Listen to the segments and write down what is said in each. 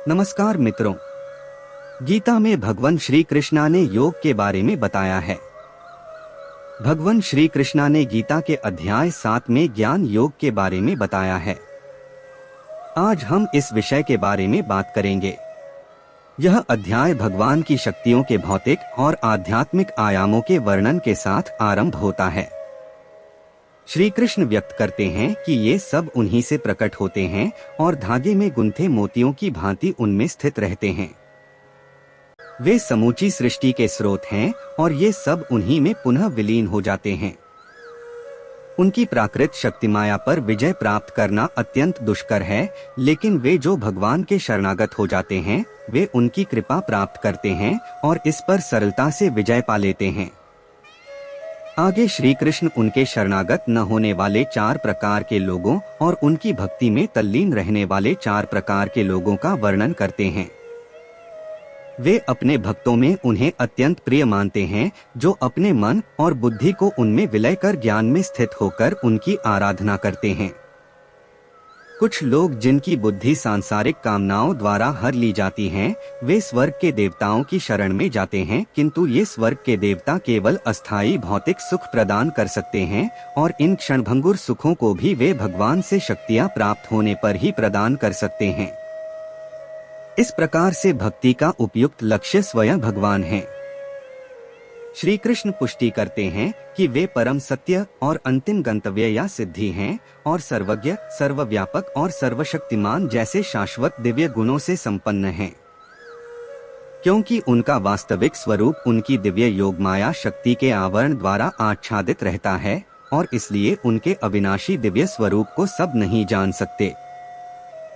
नमस्कार मित्रों, गीता में भगवान श्री कृष्णा ने योग के बारे में बताया है। भगवान श्री कृष्णा ने गीता के अध्याय 7 में ज्ञान योग के बारे में बताया है। आज हम इस विषय के बारे में बात करेंगे। यह अध्याय भगवान की शक्तियों के भौतिक और आध्यात्मिक आयामों के वर्णन के साथ आरंभ होता है। श्री कृष्ण व्यक्त करते हैं कि ये सब उन्हीं से प्रकट होते हैं और धागे में गुंथे मोतियों की भांति उनमें स्थित रहते हैं। वे समूची सृष्टि के स्रोत हैं और ये सब उन्हीं में पुनः विलीन हो जाते हैं। उनकी प्राकृत शक्ति माया पर विजय प्राप्त करना अत्यंत दुष्कर है, लेकिन वे जो भगवान के शरणागत हो जाते हैं वे उनकी कृपा प्राप्त करते हैं और इस पर सरलता से विजय पा लेते हैं। आगे श्री कृष्ण उनके शरणागत न होने वाले 4 प्रकार के लोगों और उनकी भक्ति में तल्लीन रहने वाले 4 प्रकार के लोगों का वर्णन करते हैं। वे अपने भक्तों में उन्हें अत्यंत प्रिय मानते हैं, जो अपने मन और बुद्धि को उनमें विलय कर ज्ञान में स्थित होकर उनकी आराधना करते हैं। कुछ लोग जिनकी बुद्धि सांसारिक कामनाओं द्वारा हर ली जाती हैं, वे स्वर्ग के देवताओं की शरण में जाते हैं, किंतु ये स्वर्ग के देवता केवल अस्थायी भौतिक सुख प्रदान कर सकते हैं और इन क्षणभंगुर सुखों को भी वे भगवान से शक्तियां प्राप्त होने पर ही प्रदान कर सकते हैं। इस प्रकार से भक्ति का उपयुक्त लक्ष्य स्वयं भगवान है। श्री कृष्ण पुष्टि करते हैं कि वे परम सत्य और अंतिम गंतव्य या सिद्धि हैं और सर्वज्ञ, सर्वव्यापक और सर्वशक्तिमान जैसे शाश्वत दिव्य गुणों से संपन्न हैं। क्योंकि उनका वास्तविक स्वरूप उनकी दिव्य योग माया शक्ति के आवरण द्वारा आच्छादित रहता है और इसलिए उनके अविनाशी दिव्य स्वरूप को सब नहीं जान सकते।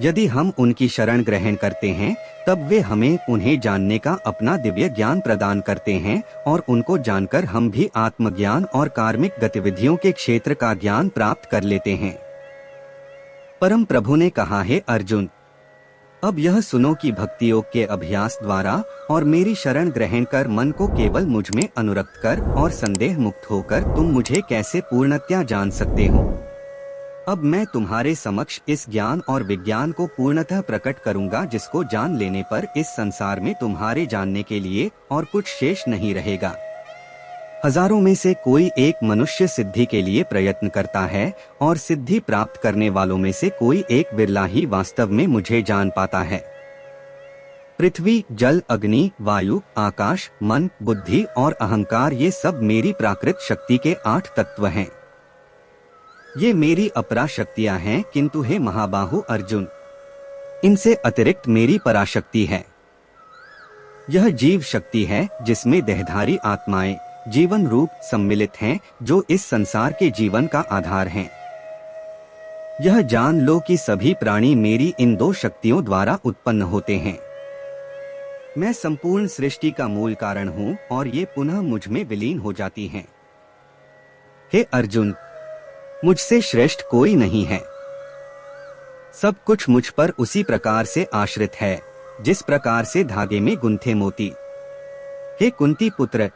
यदि हम उनकी शरण ग्रहण करते हैं तब वे हमें उन्हें जानने का अपना दिव्य ज्ञान प्रदान करते हैं और उनको जानकर हम भी आत्मज्ञान और कार्मिक गतिविधियों के क्षेत्र का ज्ञान प्राप्त कर लेते हैं। परम प्रभु ने कहा है, अर्जुन, अब यह सुनो कि भक्ति योग के अभ्यास द्वारा और मेरी शरण ग्रहण कर मन को केवल मुझ में अनुरक्त कर और संदेह मुक्त होकर तुम मुझे कैसे पूर्णतया जान सकते हो। अब मैं तुम्हारे समक्ष इस ज्ञान और विज्ञान को पूर्णतः प्रकट करूंगा, जिसको जान लेने पर इस संसार में तुम्हारे जानने के लिए और कुछ शेष नहीं रहेगा। हजारों में से कोई एक मनुष्य सिद्धि के लिए प्रयत्न करता है और सिद्धि प्राप्त करने वालों में से कोई एक बिरला ही वास्तव में मुझे जान पाता है। पृथ्वी, जल, अग्नि, वायु, आकाश, मन, बुद्धि और अहंकार ये सब मेरी प्राकृत शक्ति के 8 तत्व हैं। ये मेरी अपरा शक्तियां हैं, किंतु हे महाबाहु अर्जुन, इनसे अतिरिक्त मेरी पराशक्ति है। यह जीव शक्ति है जिसमें देहधारी आत्माएं जीवन रूप सम्मिलित हैं, जो इस संसार के जीवन का आधार हैं। यह जान लो कि सभी प्राणी मेरी इन 2 शक्तियों द्वारा उत्पन्न होते हैं। मैं संपूर्ण सृष्टि का मूल कारण हूँ और ये पुनः मुझ में विलीन हो जाती हैं। हे अर्जुन, मुझसे श्रेष्ठ कोई नहीं है। सब कुछ मुझ पर उसी प्रकार से आश्रित है जिस प्रकार से धागे में गुंथे मोती। हे कुंती पुत्र,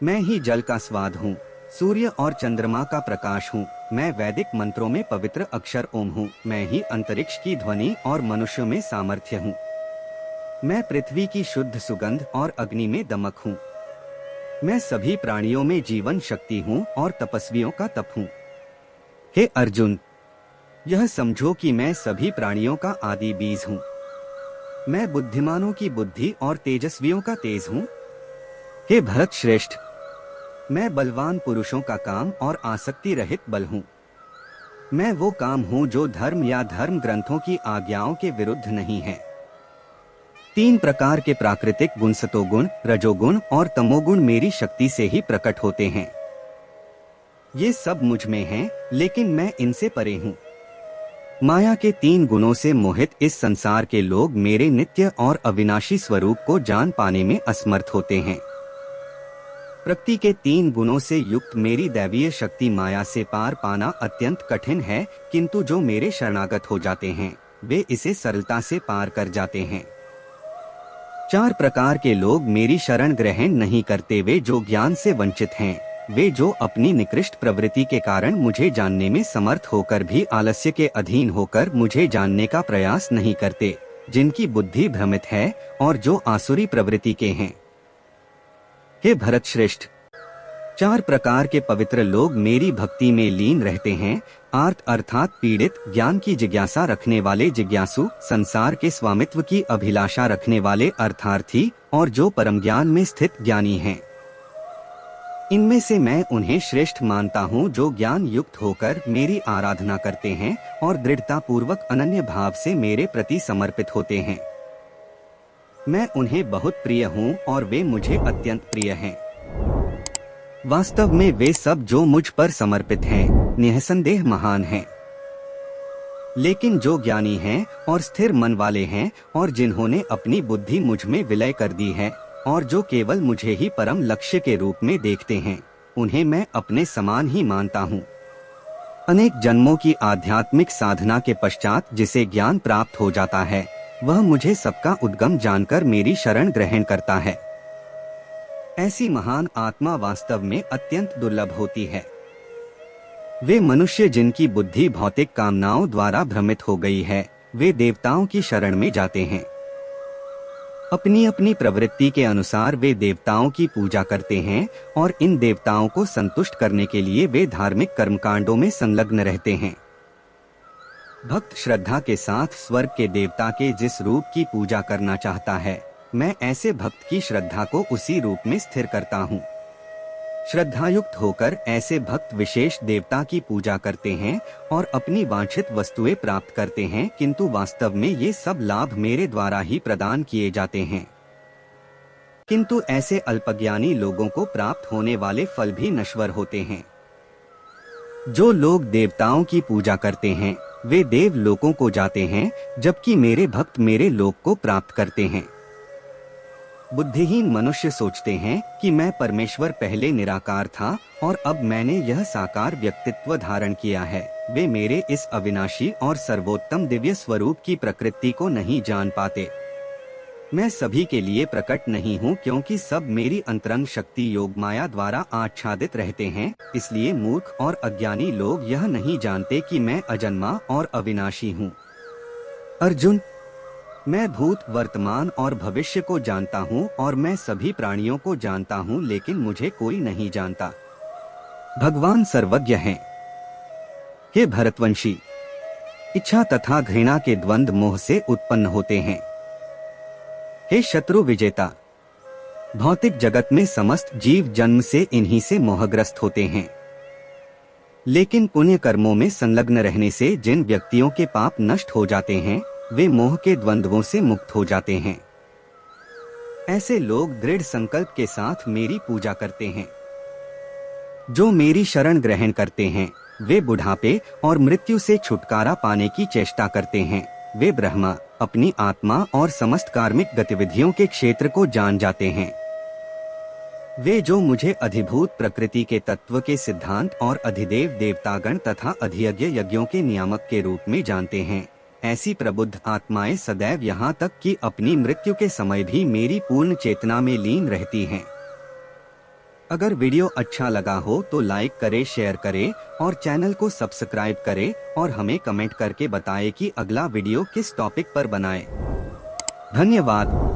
मैं ही जल का स्वाद हूँ, सूर्य और चंद्रमा का प्रकाश हूँ, मैं वैदिक मंत्रों में पवित्र अक्षर ओम हूँ, मैं ही अंतरिक्ष की ध्वनि और मनुष्य में सामर्थ्य हूँ, मैं पृथ्वी की शुद्ध सुगंध और अग्नि में दमक हूँ, मैं सभी प्राणियों में जीवन शक्ति हूँ और तपस्वियों का तप हूँ। हे अर्जुन, यह समझो कि मैं सभी प्राणियों का आदि बीज हूँ। मैं बुद्धिमानों की बुद्धि और तेजस्वियों का तेज हूँ। हे भरत श्रेष्ठ, मैं बलवान पुरुषों का काम और आसक्ति रहित बल हूँ। मैं वो काम हूँ जो धर्म या धर्म ग्रंथों की आज्ञाओं के विरुद्ध नहीं है। 3 प्रकार के प्राकृतिक गुण सतोगुण, रजोगुण और तमोगुण मेरी शक्ति से ही प्रकट होते हैं। ये सब मुझ में हैं, लेकिन मैं इनसे परे हूँ। माया के 3 गुणों से मोहित इस संसार के लोग मेरे नित्य और अविनाशी स्वरूप को जान पाने में असमर्थ होते हैं। प्रकृति के 3 गुणों से युक्त मेरी दैवीय शक्ति माया से पार पाना अत्यंत कठिन है, किंतु जो मेरे शरणागत हो जाते हैं वे इसे सरलता से पार कर जाते हैं। 4 प्रकार के लोग मेरी शरण ग्रहण नहीं करते, वे जो ज्ञान से वंचित हैं, वे जो अपनी निकृष्ट प्रवृत्ति के कारण मुझे जानने में समर्थ होकर भी आलस्य के अधीन होकर मुझे जानने का प्रयास नहीं करते, जिनकी बुद्धि भ्रमित है और जो आसुरी प्रवृत्ति के हैं। हे भरत श्रेष्ठ, 4 प्रकार के पवित्र लोग मेरी भक्ति में लीन रहते हैं। आर्त अर्थात पीड़ित, ज्ञान की जिज्ञासा रखने वाले जिज्ञासु, संसार के स्वामित्व की अभिलाषा रखने वाले अर्थार्थी और जो परम ज्ञान में स्थित ज्ञानी हैं। इनमें से मैं उन्हें श्रेष्ठ मानता हूँ जो ज्ञान युक्त होकर मेरी आराधना करते हैं और दृढ़ता पूर्वक अनन्य भाव से मेरे प्रति समर्पित होते हैं। मैं उन्हें बहुत प्रिय हूँ और वे मुझे अत्यंत प्रिय हैं। वास्तव में वे सब जो मुझ पर समर्पित हैं, निःसंदेह महान हैं। लेकिन जो ज्ञानी हैं और स्थिर मन वाले हैं और जिन्होंने अपनी बुद्धि मुझ में विलय कर दी है और जो केवल मुझे ही परम लक्ष्य के रूप में देखते हैं, उन्हें मैं अपने समान ही मानता हूँ। अनेक जन्मों की आध्यात्मिक साधना के पश्चात जिसे ज्ञान प्राप्त हो जाता है, वह मुझे सबका उद्गम जानकर मेरी शरण ग्रहण करता है। ऐसी महान आत्मा वास्तव में अत्यंत दुर्लभ होती है। वे मनुष्य जिनकी बुद्धि भौतिक कामनाओं द्वारा भ्रमित हो गई है, वे देवताओं की शरण में जाते हैं। अपनी अपनी प्रवृत्ति के अनुसार वे देवताओं की पूजा करते हैं और इन देवताओं को संतुष्ट करने के लिए वे धार्मिक कर्मकांडों में संलग्न रहते हैं। भक्त श्रद्धा के साथ स्वर्ग के देवता के जिस रूप की पूजा करना चाहता है, मैं ऐसे भक्त की श्रद्धा को उसी रूप में स्थिर करता हूँ। श्रद्धायुक्त होकर ऐसे भक्त विशेष देवता की पूजा करते हैं और अपनी वांछित वस्तुएं प्राप्त करते हैं, किंतु वास्तव में ये सब लाभ मेरे द्वारा ही प्रदान किए जाते हैं। किंतु ऐसे अल्पज्ञानी लोगों को प्राप्त होने वाले फल भी नश्वर होते हैं। जो लोग देवताओं की पूजा करते हैं, वे देव लोकों को जाते हैं, जबकि मेरे भक्त मेरे लोक को प्राप्त करते हैं। बुद्धिहीन मनुष्य सोचते हैं कि मैं परमेश्वर पहले निराकार था और अब मैंने यह साकार व्यक्तित्व धारण किया है। वे मेरे इस अविनाशी और सर्वोत्तम दिव्य स्वरूप की प्रकृति को नहीं जान पाते। मैं सभी के लिए प्रकट नहीं हूँ, क्योंकि सब मेरी अंतरंग शक्ति योग माया द्वारा आच्छादित रहते हैं। इसलिए मूर्ख और अज्ञानी लोग यह नहीं जानते कि मैं अजन्मा और अविनाशी हूँ। अर्जुन, मैं भूत, वर्तमान और भविष्य को जानता हूँ और मैं सभी प्राणियों को जानता हूँ, लेकिन मुझे कोई नहीं जानता। भगवान सर्वज्ञ हैं। हे भरतवंशी, इच्छा तथा घृणा के द्वंद्व मोह से उत्पन्न होते हैं। हे शत्रु विजेता, भौतिक जगत में समस्त जीव जन्म से इन्हीं से मोहग्रस्त होते हैं। लेकिन पुण्य कर्मों में संलग्न रहने से जिन व्यक्तियों के पाप नष्ट हो जाते हैं, वे मोह के द्वंद्वों से मुक्त हो जाते हैं। ऐसे लोग दृढ़ संकल्प के साथ मेरी पूजा करते हैं। जो मेरी शरण ग्रहण करते हैं, वे बुढ़ापे और मृत्यु से छुटकारा पाने की चेष्टा करते हैं। वे ब्रह्मा, अपनी आत्मा और समस्त कार्मिक गतिविधियों के क्षेत्र को जान जाते हैं। वे जो मुझे अधिभूत प्रकृति के तत्व के सिद्धांत और अधिदेव देवतागण तथा अधियज्ञ यज्ञों के नियामक के रूप में जानते हैं, ऐसी प्रबुद्ध आत्माएं सदैव यहाँ तक कि अपनी मृत्यु के समय भी मेरी पूर्ण चेतना में लीन रहती हैं। अगर वीडियो अच्छा लगा हो तो लाइक करें, शेयर करें और चैनल को सब्सक्राइब करें और हमें कमेंट करके बताएं कि अगला वीडियो किस टॉपिक पर बनाएं। धन्यवाद।